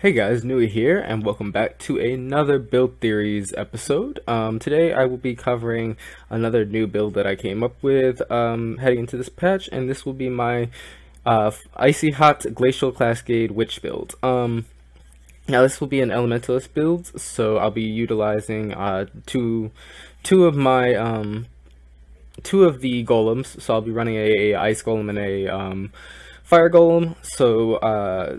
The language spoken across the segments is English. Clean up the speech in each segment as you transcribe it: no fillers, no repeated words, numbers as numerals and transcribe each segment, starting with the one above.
Hey guys, Nuie here, and welcome back to another build theories episode. Today I will be covering another new build that I came up with heading into this patch, and this will be my Icy Hot Glacial Cascade Witch build. Now this will be an Elementalist build, so I'll be utilizing two of the golems. So I'll be running a ice golem and a fire golem. So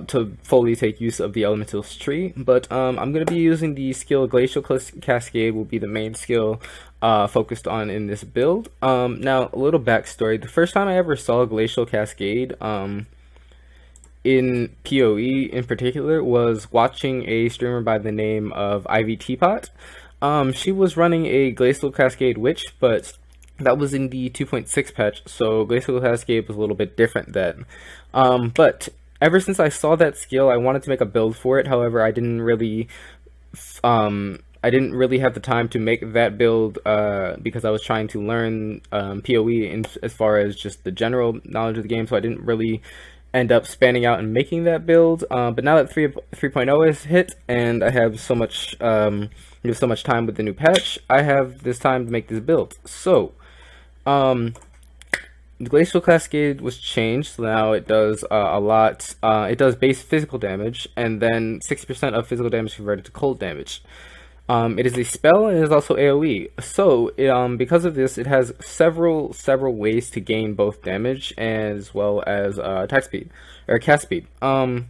to fully take use of the Elementalist tree, but I'm going to be using the skill Glacial Cascade will be the main skill focused on in this build. Now, a little backstory. The first time I ever saw Glacial Cascade in PoE in particular was watching a streamer by the name of Ivyteapot. She was running a Glacial Cascade Witch, but that was in the 2.6 patch, so Glacial Cascade was a little bit different then. But ever since I saw that skill, I wanted to make a build for it. However, I didn't really have the time to make that build because I was trying to learn PoE as far as just the general knowledge of the game. So I didn't really end up spanning out and making that build. But now that 3.0 is hit and I have so much time with the new patch, I have this time to make this build. So the Glacial Cascade was changed, so now it does it does base physical damage, and then 60% of physical damage converted to cold damage. It is a spell, and it is also AoE. So, because of this, it has several ways to gain both damage as well as attack speed, or cast speed. And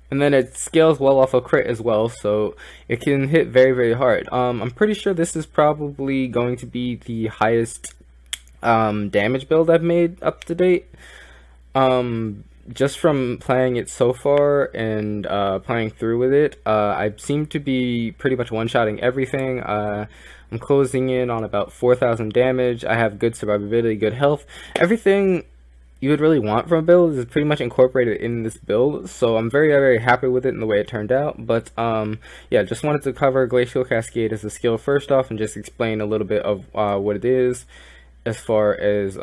then it scales well off of crit as well, so it can hit very, very hard. I'm pretty sure this is probably going to be the highest damage build I've made up to date. Just from playing it so far and playing through with it, I seem to be pretty much one-shotting everything. I'm closing in on about 4,000 damage. I have good survivability, good health. Everything you would really want from a build is pretty much incorporated in this build, so I'm very, very happy with it and the way it turned out. But yeah, just wanted to cover Glacial Cascade as a skill first off and just explain a little bit of what it is as far as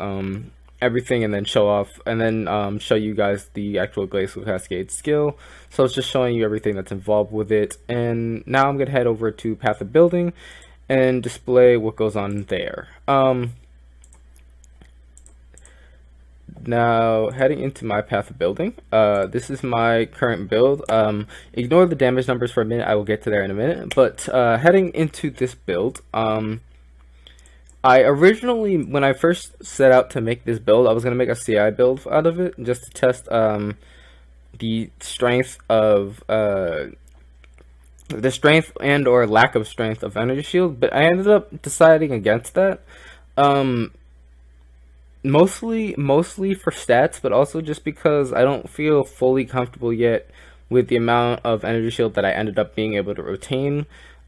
everything, and then show you guys the actual Glacial Cascade skill. So it's just showing you everything that's involved with it. And now I'm gonna head over to Path of Building and display what goes on there. Now heading into my Path of Building, this is my current build. Ignore the damage numbers for a minute, I will get to there in a minute. But heading into this build, I originally, when I first set out to make this build, I was going to make a CI build out of it, just to test the strength and or lack of strength of Energy Shield, but I ended up deciding against that. Mostly for stats, but also just because I don't feel fully comfortable yet with the amount of Energy Shield that I ended up being able to retain.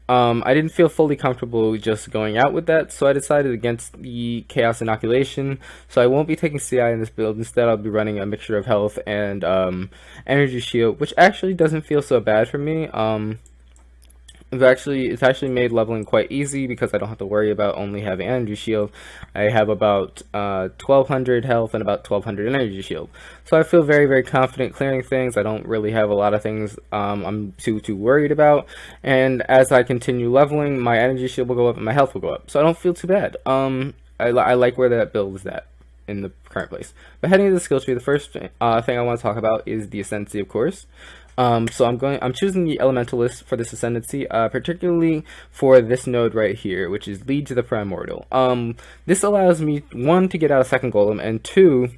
I didn't feel fully comfortable just going out with that, so I decided against the Chaos Inoculation. So I won't be taking CI in this build. Instead, I'll be running a mixture of health and Energy Shield, which actually doesn't feel so bad for me. It's actually made leveling quite easy because I don't have to worry about only having Energy Shield. I have about 1200 health and about 1200 Energy Shield. So I feel very, very confident clearing things. I don't really have a lot of things I'm too worried about. And as I continue leveling, my Energy Shield will go up and my health will go up. So I don't feel too bad. I like where that build is at in the current place. But heading to the skill tree, the first thing I want to talk about is the ascendancy, of course. So I'm choosing the Elementalist for this ascendancy, particularly for this node right here, which is lead to the primordial. This allows me, 1, to get out a second golem, and 2,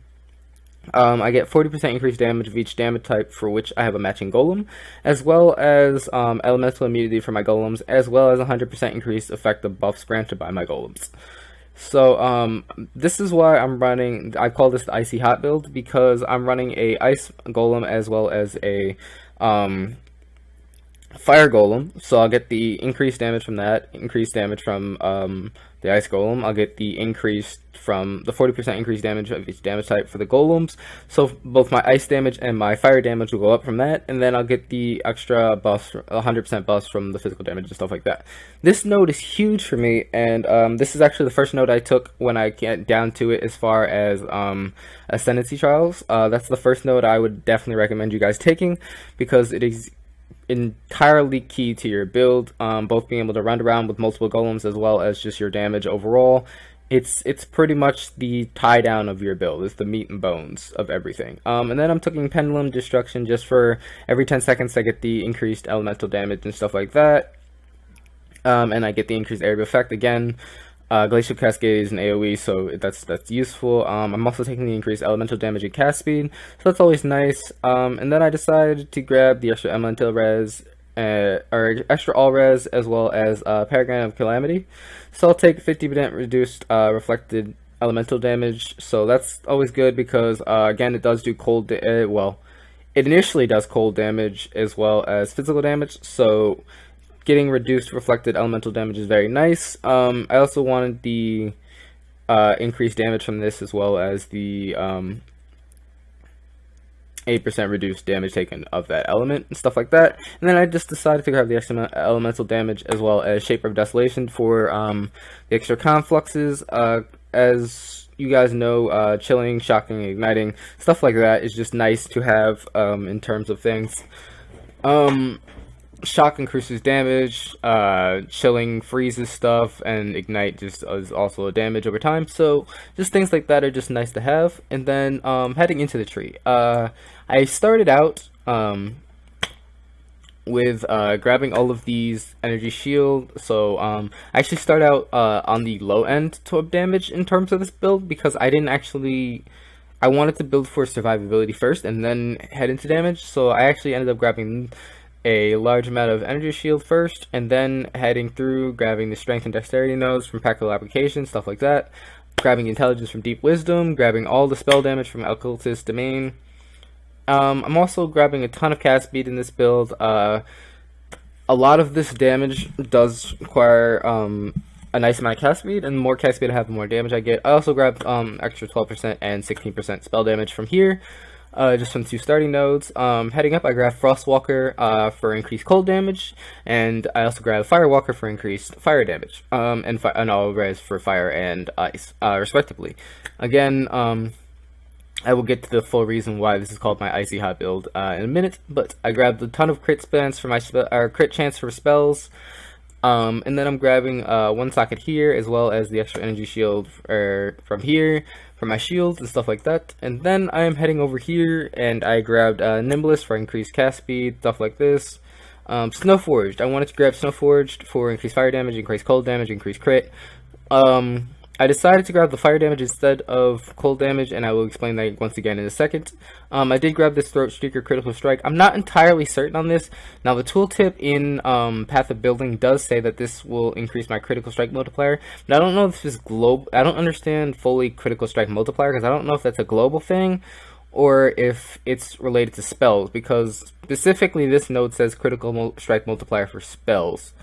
I get 40% increased damage of each damage type for which I have a matching golem, as well as elemental immunity for my golems, as well as 100% increased effective buffs granted by my golems. So this is why I'm running, I call this the Icy Hot build, because I'm running a ice golem as well as a fire golem, so I'll get the increased damage from that, increased damage from the ice golem. I'll get the increased from the 40% increased damage of each damage type for the golems, so both my ice damage and my fire damage will go up from that, and then I'll get the extra buffs, 100% buffs from the physical damage and stuff like that. This node is huge for me, and this is actually the first node I took when I get down to it as far as ascendancy trials. That's the first node I would definitely recommend you guys taking, because it is entirely key to your build, both being able to run around with multiple golems as well as just your damage overall. It's pretty much the tie down of your build. It's the meat and bones of everything. And then I'm taking Pendulum Destruction just for every 10 seconds I get the increased elemental damage and stuff like that. And I get the increased area effect again. Glacial Cascade is an AoE, so that's useful. I'm also taking the increased elemental damage and cast speed, so that's always nice. And then I decided to grab the extra elemental res, or extra all res, as well as Paragon of Calamity. So I'll take 50% reduced reflected elemental damage, so that's always good because again, it does do cold. Well, it initially does cold damage as well as physical damage, so getting reduced reflected elemental damage is very nice. I also wanted the increased damage from this as well as the 8% reduced damage taken of that element and stuff like that. And then I just decided to grab the extra elemental damage as well as Shaper of Desolation for the extra confluxes. As you guys know, chilling, shocking, igniting, stuff like that is just nice to have in terms of things. Shock increases damage, chilling freezes stuff, and ignite just is also a damage over time, so just things like that are just nice to have. And then heading into the tree, I started out with grabbing all of these energy shield, so I actually start out on the low end to damage in terms of this build, because I wanted to build for survivability first and then head into damage, so I actually ended up grabbing a large amount of energy shield first, and then heading through, grabbing the strength and dexterity nodes from practical application, stuff like that, grabbing intelligence from deep wisdom, grabbing all the spell damage from occultist domain. I'm also grabbing a ton of cast speed in this build. A lot of this damage does require a nice amount of cast speed, and the more cast speed I have, the more damage I get. I also grabbed extra 12% and 16% spell damage from here. Just from 2 starting nodes. Heading up, I grab Frostwalker for increased cold damage, and I also grab Firewalker for increased fire damage, and all res for fire and ice, respectively. Again, I will get to the full reason why this is called my Icy Hot build in a minute, but I grabbed a ton of crit spans for my crit chance for spells. And then I'm grabbing 1 socket here, as well as the extra energy shield from here for my shields and stuff like that. And then I am heading over here, and I grabbed Nimblest for increased cast speed, stuff like this. Snowforged, I wanted to grab Snowforged for increased fire damage, increased cold damage, increased crit. I decided to grab the fire damage instead of cold damage, and I will explain that once again in a second. I did grab this Throat Streaker Critical Strike. I'm not entirely certain on this. Now, the tooltip in Path of Building does say that this will increase my Critical Strike multiplier, but I don't know if this is global. I don't understand fully Critical Strike multiplier, because I don't know if that's a global thing or if it's related to spells, because specifically this node says Critical Strike multiplier for spells.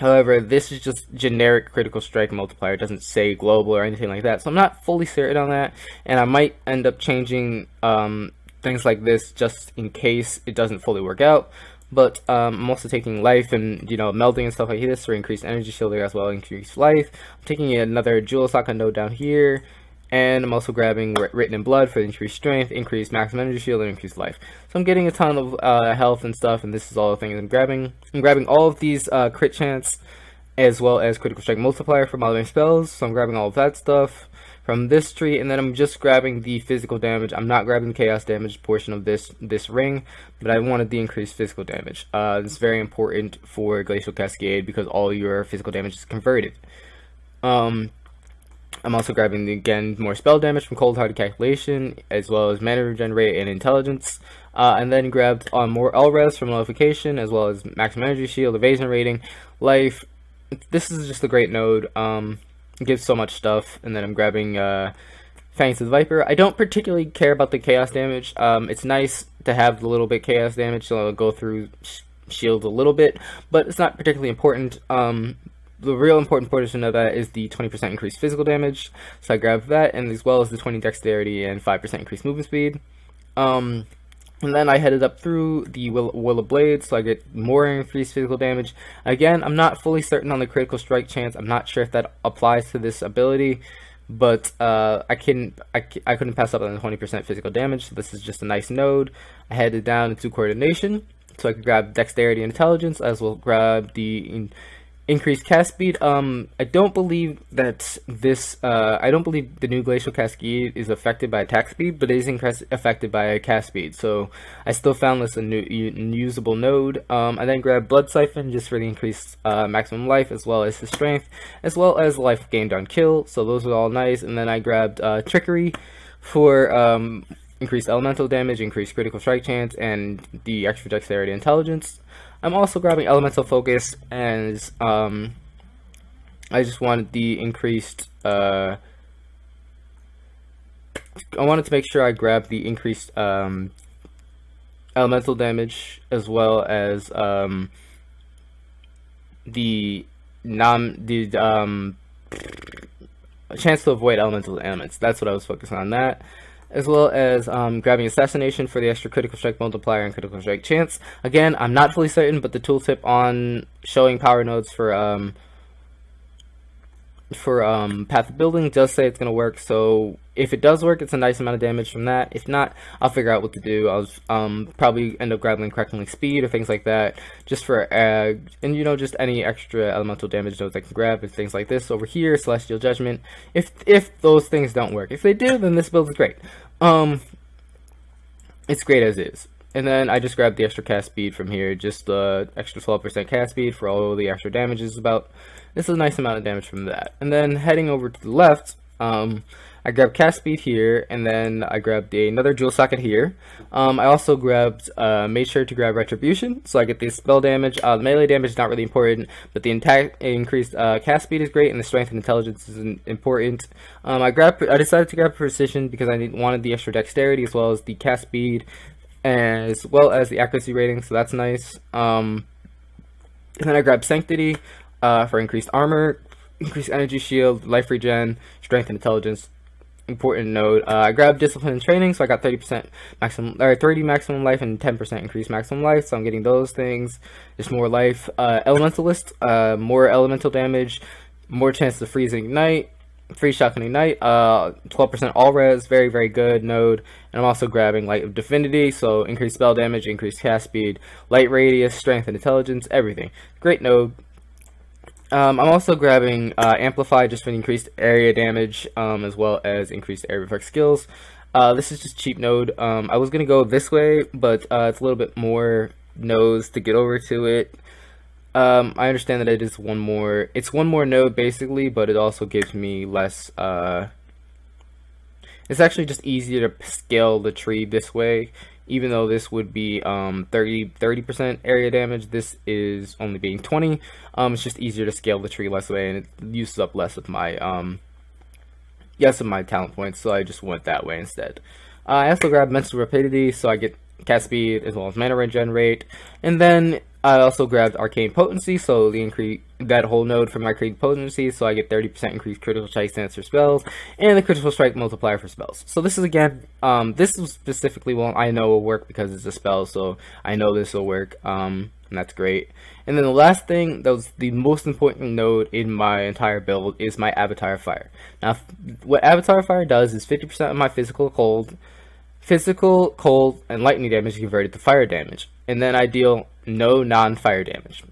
However, this is just generic critical strike multiplier. It doesn't say global or anything like that, so I'm not fully certain on that, and I might end up changing things like this just in case it doesn't fully work out. But I'm also taking life and, you know, melding and stuff like this for increased energy shielding as well as increased life. I'm taking another Jewel Socket node down here, and I'm also grabbing Written in Blood for increased strength, increased maximum energy shield, and increased life. So I'm getting a ton of health and stuff, and this is all the things I'm grabbing. I'm grabbing all of these crit chance as well as critical strike multiplier for my spells, so I'm grabbing all of that stuff from this tree, and then I'm just grabbing the physical damage. I'm not grabbing the chaos damage portion of this ring, but I wanted the increased physical damage. It's very important for Glacial Cascade because all your physical damage is converted. I'm also grabbing, again, more spell damage from Cold Hearted Calculation, as well as Mana Regenerate and Intelligence, and then grabbed more L-Res from Nullification, as well as Maximum Energy Shield, Evasion Rating, Life. This is just a great node. It gives so much stuff. And then I'm grabbing Fangs of the Viper. I don't particularly care about the chaos damage. It's nice to have the little bit chaos damage, so I'll go through shields a little bit, but it's not particularly important. The real important portion of that is the 20% increased physical damage, so I grabbed that, and as well as the 20 dexterity and 5% increased movement speed. And then I headed up through the Will of Blades, so I get more increased physical damage. Again, I'm not fully certain on the critical strike chance. I'm not sure if that applies to this ability, but I couldn't pass up on the 20% physical damage, so this is just a nice node. I headed down into coordination, so I could grab dexterity and intelligence, as well grab the increased cast speed. I don't believe that this, I don't believe the new glacial cascade is affected by attack speed, but it is affected by cast speed, so I still found this a new usable node. I then grabbed Blood Siphon just for the increased maximum life, as well as his strength, as well as life gained on kill, so those are all nice. And then I grabbed Trickery for increased elemental damage, increased critical strike chance, and the extra dexterity and intelligence. I'm also grabbing Elemental Focus, as I just wanted the increased, I wanted to make sure I grabbed the increased elemental damage, as well as the chance to avoid elemental elements. That's what I was focusing on, that. As well as grabbing Assassination for the extra critical strike multiplier and critical strike chance. Again, I'm not fully certain, but the tooltip on showing power nodes for Path of Building does say it's going to work, so if it does work, it's a nice amount of damage from that. If not, I'll figure out what to do. I'll probably end up grabbing Crackling Speed or things like that, just for, and you know, just any extra elemental damage nodes I can grab, and things like this over here, Celestial Judgment, if those things don't work. If they do, then this build is great. It's great as is. And then I just grabbed the extra cast speed from here, just the extra 12% cast speed for all the extra damages about. This is a nice amount of damage from that. And then heading over to the left, I grabbed cast speed here, and then I grabbed another jewel socket here. I also grabbed, made sure to grab retribution, so I get the spell damage. The melee damage is not really important, but the increased cast speed is great, and the strength and intelligence is important. I decided to grab precision because I wanted the extra dexterity, as well as the cast speed, as well as the accuracy rating, so that's nice. And then I grabbed sanctity for increased armor, increased energy shield, life regen, strength and intelligence. Important node. I grabbed discipline and training, so I got 30% maximum, or 30 maximum life and 10% increased maximum life. So I'm getting those things. Just more life. Elementalist, more elemental damage, more chance to freeze and ignite, free shock and ignite. 12% all res, very very good node. And I'm also grabbing Light of Divinity, so increased spell damage, increased cast speed, light radius, strength and intelligence, everything. Great node. I'm also grabbing Amplify just for increased area damage, as well as increased area effect skills. This is just cheap node. I was gonna go this way, but it's a little bit more nodes to get over to it. I understand that it is one more node basically, but it also gives me less. It's actually just easier to scale the tree this way. Even though this would be 30% area damage, this is only being 20. It's just easier to scale the tree less way, and it uses up less of my my talent points, so I just went that way instead. I also grabbed Mental Rapidity, so I get cast speed as well as mana regen rate, and then I also grabbed Arcane Potency, so the increase that whole node for my Arcane Potency, so I get 30% increased critical strike stance for spells, and the critical strike multiplier for spells. So this is again, this is specifically one I know will work because it's a spell, so I know this will work, and that's great. And then the last thing that was the most important node in my entire build is my Avatar Fire. Now, what Avatar Fire does is 50% of my physical, cold, and lightning damage is converted to fire damage, and then I deal no non-fire damage.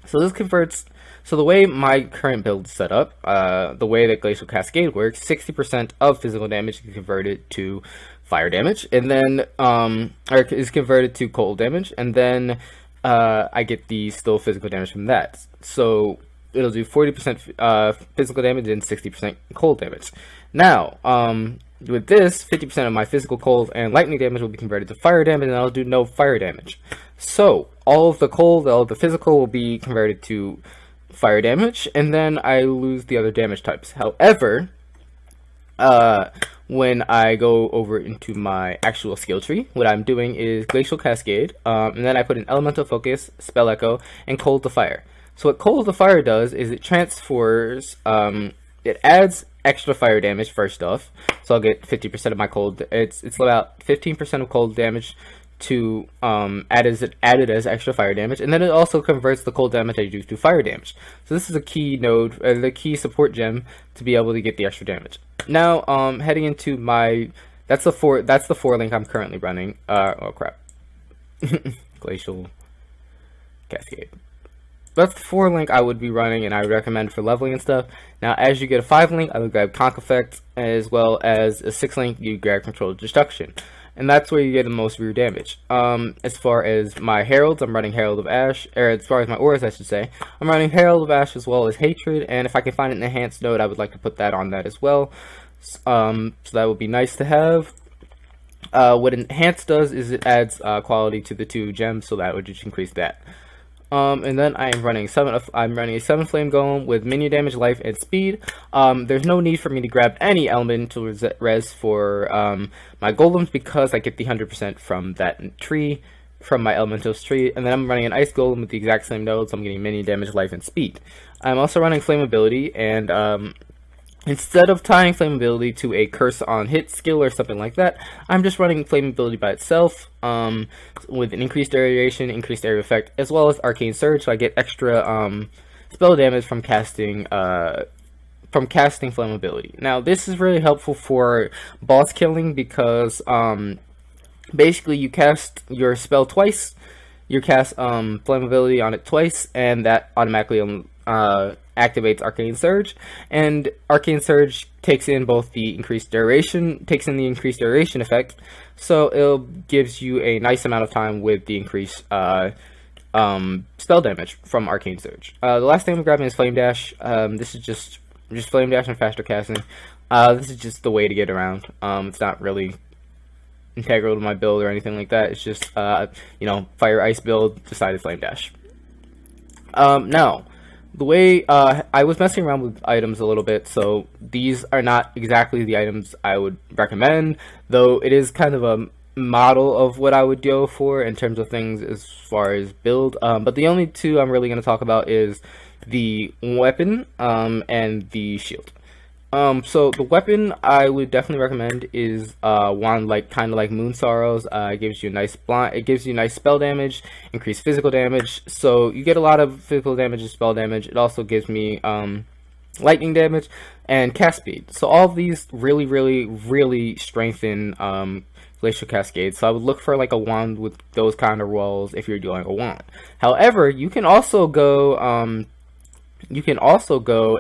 So this converts. So the way my current build is set up, the way that Glacial Cascade works, 60% of physical damage is converted to fire damage, and then or is converted to cold damage, and then I get the still physical damage from that. So it'll do 40% physical damage and 60% cold damage. Now, with this, 50% of my physical, cold, and lightning damage will be converted to fire damage, and I'll do no fire damage. So all of the cold, all of the physical will be converted to fire damage, and then I lose the other damage types. However, when I go over into my actual skill tree, what I'm doing is Glacial Cascade, and then I put an Elemental Focus, Spell Echo, and Cold to Fire. So what Cold to Fire does is it transfers, it adds extra fire damage first off, so I'll get 50% of my cold. It's about 15% of cold damage to added as extra fire damage, and then it also converts the cold damage I do to fire damage. So this is a key node, the key support gem to be able to get the extra damage. Now, heading into my, that's the 4 link I'm currently running. Oh crap, Glacial Cascade. That's the 4 link I would be running, and I would recommend for leveling and stuff. Now, as you get a 5 link, I would grab Conk Effect, as well as a 6 link, you grab Controlled Destruction. And that's where you get the most rear damage. As far as my Heralds, I'm running Herald of Ash, or as far as my auras, I should say, I'm running Herald of Ash as well as Hatred, and if I can find an enhanced node, I would like to put that on that as well. So that would be nice to have. What Enhanced does is it adds quality to the 2 gems, so that would just increase that. And then I'm running a 7 flame golem with minion damage, life, and speed. There's no need for me to grab any elemental res for my golems because I get the 100% from that tree, from my elementalist tree. And then I'm running an ice golem with the exact same nodes. So I'm getting minion damage, life, and speed. I'm also running flammability, and instead of tying flammability to a curse on hit skill or something like that, I'm just running flammability by itself, with an increased duration, increased area effect, as well as arcane surge, so I get extra spell damage from casting flammability. Now, this is really helpful for boss killing because basically you cast your spell twice, you cast flammability on it twice, and that automatically activates Arcane Surge, and Arcane Surge takes in both the increased duration, effect, so it gives you a nice amount of time with the increased spell damage from Arcane Surge. The last thing I'm grabbing is Flame Dash. This is just Flame Dash and faster casting. This is just the way to get around. It's not really integral to my build or anything like that. It's just you know, Fire Ice build, decided Flame Dash. Now, the way I was messing around with items a little bit, so these are not exactly the items I would recommend, though it is kind of a model of what I would go for in terms of things as far as build. But the only 2 I'm really going to talk about is the weapon and the shield. So the weapon I would definitely recommend is one kind of like Moon Sorrows. It gives you nice spell damage, increased physical damage. So you get a lot of physical damage and spell damage. It also gives me lightning damage and cast speed. So all of these really strengthen Glacial Cascade. So I would look for like a wand with those kind of rolls if you're doing a wand. However, you can also go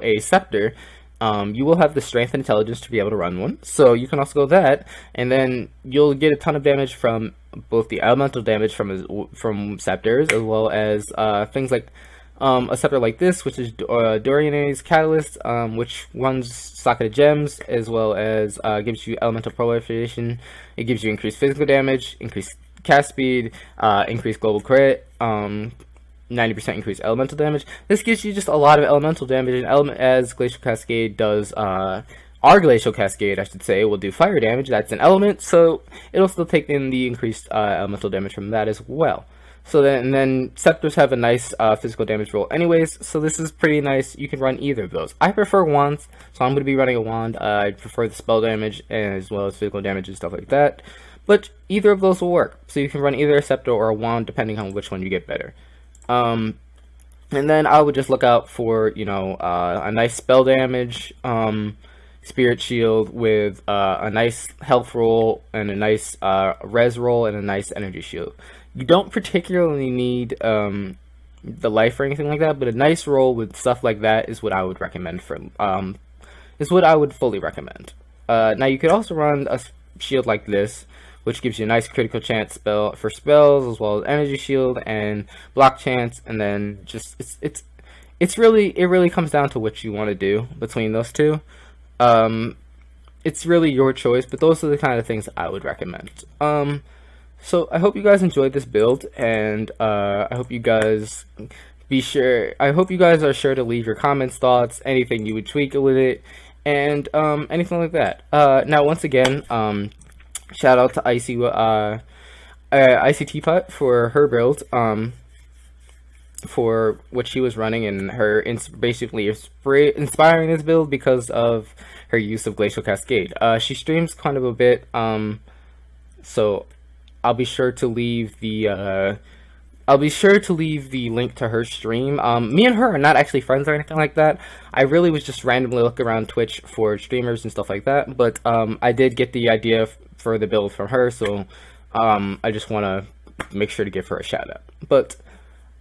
a scepter. You will have the strength and intelligence to be able to run one, so you can also go that, and then you'll get a ton of damage from both the elemental damage from scepters, as well as things like a scepter like this, which is Doriane's Catalyst, which runs Socket of Gems, as well as gives you elemental proliferation. It gives you increased physical damage, increased cast speed, increased global crit, 90% increased elemental damage. This gives you just a lot of elemental damage, and as Glacial Cascade does, our Glacial Cascade, I should say, will do fire damage. That's an element, so it'll still take in the increased elemental damage from that as well. So then scepters have a nice physical damage roll anyways, so this is pretty nice. You can run either of those. I prefer wands, so I'm going to be running a wand. I prefer the spell damage as well as physical damage and stuff like that, but either of those will work. So you can run either a scepter or a wand depending on which one you get better. And then I would just look out for, you know, a nice spell damage, spirit shield with a nice health roll and a nice res roll and a nice energy shield. You don't particularly need the life or anything like that, but a nice roll with stuff like that is what I would recommend is what I would fully recommend. Now you could also run a shield like this, which gives you a nice critical chance for spells, as well as energy shield and block chance, and then just it really comes down to what you want to do between those 2. It's really your choice, but those are the kind of things I would recommend. So I hope you guys enjoyed this build, and I hope you guys are sure to leave your comments, thoughts, anything you would tweak with it. and anything like that. Now, once again, shout out to Icey, Ivyteapot for her build, for what she was running, and her basically inspiring this build because of her use of Glacial Cascade. She streams kind of a bit, so I'll be sure to leave the link to her stream. Me and her are not actually friends or anything like that. I really was just randomly looking around Twitch for streamers and stuff like that, but I did get the idea for the build from her, so I just want to make sure to give her a shout out. But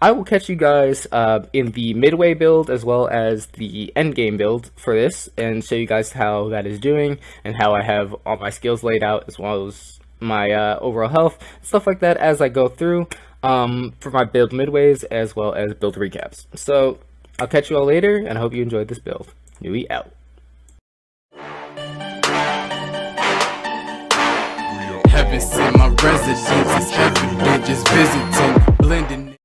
I will catch you guys in the midway build as well as the end game build for this, and show you guys how that is doing and how I have all my skills laid out, as well as my overall health, stuff like that, as I go through for my build midways as well as build recaps. So I'll catch you all later, and I hope you enjoyed this build. Nuie out. Heaven sent my residence, it's heaven, just visiting, blending.